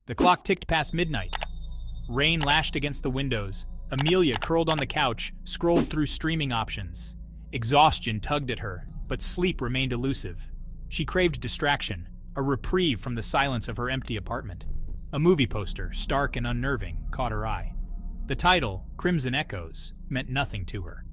The clock ticked past midnight. Rain lashed against the windows. Amelia, curled on the couch, scrolled through streaming options. Exhaustion tugged at her, but sleep remained elusive. She craved distraction, a reprieve from the silence of her empty apartment. A movie poster, stark and unnerving, caught her eye. The title, Crimson Echoes, meant nothing to her.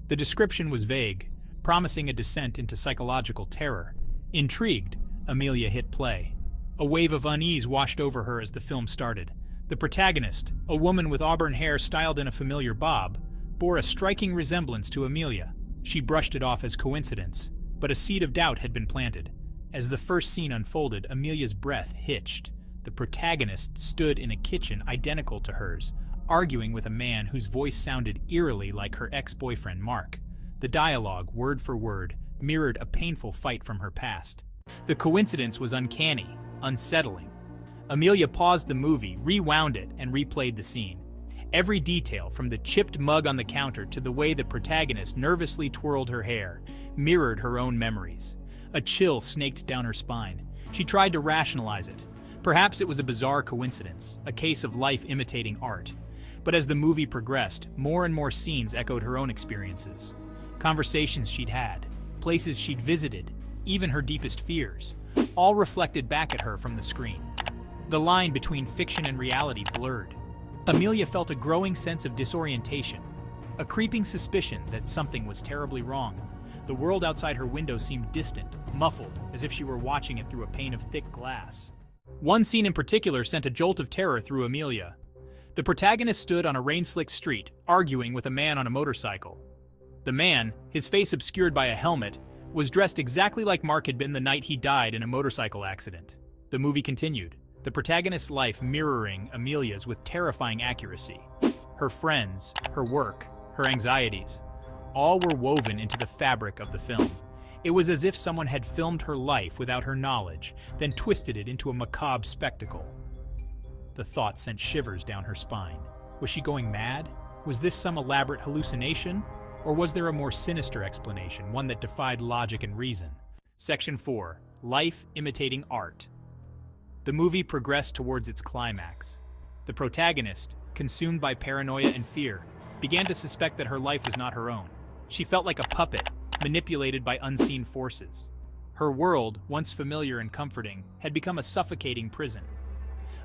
The description was vague, promising a descent into psychological terror. Intrigued, Amelia hit play. A wave of unease washed over her as the film started. The protagonist, a woman with auburn hair styled in a familiar bob, bore a striking resemblance to Amelia. She brushed it off as coincidence, but a seed of doubt had been planted. As the first scene unfolded, Amelia's breath hitched. The protagonist stood in a kitchen identical to hers, arguing with a man whose voice sounded eerily like her ex-boyfriend Mark. The dialogue, word for word, mirrored a painful fight from her past. The coincidence was uncanny, unsettling. Amelia paused the movie, rewound it, and replayed the scene. Every detail, from the chipped mug on the counter to the way the protagonist nervously twirled her hair, mirrored her own memories. A chill snaked down her spine. She tried to rationalize it. Perhaps it was a bizarre coincidence, a case of life imitating art. But as the movie progressed, more and more scenes echoed her own experiences. Conversations she'd had, places she'd visited, even her deepest fears, all reflected back at her from the screen. The line between fiction and reality blurred. Amelia felt a growing sense of disorientation, a creeping suspicion that something was terribly wrong. The world outside her window seemed distant, muffled, as if she were watching it through a pane of thick glass. One scene in particular sent a jolt of terror through Amelia. The protagonist stood on a rain-slicked street, arguing with a man on a motorcycle. The man, his face obscured by a helmet, was dressed exactly like Mark had been the night he died in a motorcycle accident. The movie continued, the protagonist's life mirroring Amelia's with terrifying accuracy. Her friends, her work, her anxieties, all were woven into the fabric of the film. It was as if someone had filmed her life without her knowledge, then twisted it into a macabre spectacle. The thought sent shivers down her spine. Was she going mad? Was this some elaborate hallucination? Or was there a more sinister explanation, one that defied logic and reason? Section 4. Life Imitating Art. The movie progressed towards its climax. The protagonist, consumed by paranoia and fear, began to suspect that her life was not her own. She felt like a puppet, manipulated by unseen forces. Her world, once familiar and comforting, had become a suffocating prison.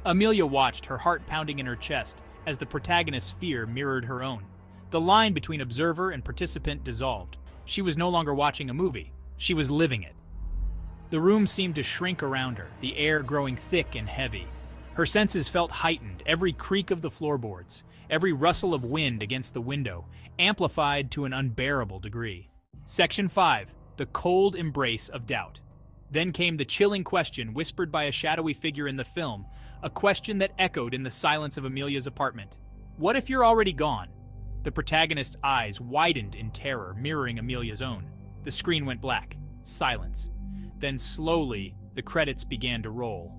Amelia watched, her heart pounding in her chest, as the protagonist's fear mirrored her own. The line between observer and participant dissolved. She was no longer watching a movie. She was living it. The room seemed to shrink around her, the air growing thick and heavy. Her senses felt heightened, every creak of the floorboards, every rustle of wind against the window, amplified to an unbearable degree. Section 5. The Cold Embrace of Doubt. Then came the chilling question whispered by a shadowy figure in the film, a question that echoed in the silence of Amelia's apartment. What if you're already gone? The protagonist's eyes widened in terror, mirroring Amelia's own. The screen went black. Silence. Then slowly, the credits began to roll.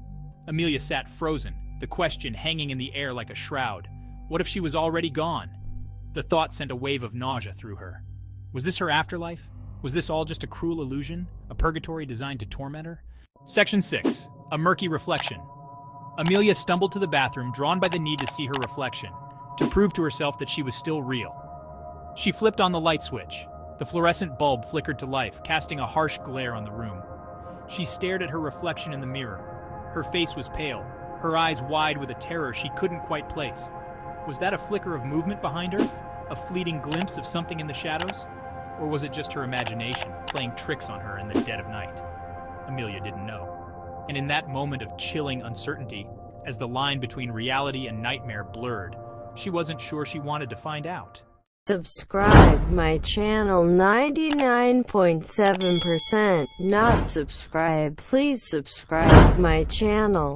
Amelia sat frozen, the question hanging in the air like a shroud. What if she was already gone? The thought sent a wave of nausea through her. Was this her afterlife? Was this all just a cruel illusion? A purgatory designed to torment her? Section 6. A Murky Reflection. Amelia stumbled to the bathroom, drawn by the need to see her reflection, to prove to herself that she was still real. She flipped on the light switch. The fluorescent bulb flickered to life, casting a harsh glare on the room. She stared at her reflection in the mirror. Her face was pale, her eyes wide with a terror she couldn't quite place. Was that a flicker of movement behind her? A fleeting glimpse of something in the shadows? Or was it just her imagination, playing tricks on her in the dead of night? Amelia didn't know. And in that moment of chilling uncertainty, as the line between reality and nightmare blurred, she wasn't sure she wanted to find out. Subscribe my channel 99.7%. Not subscribe. Please subscribe my channel.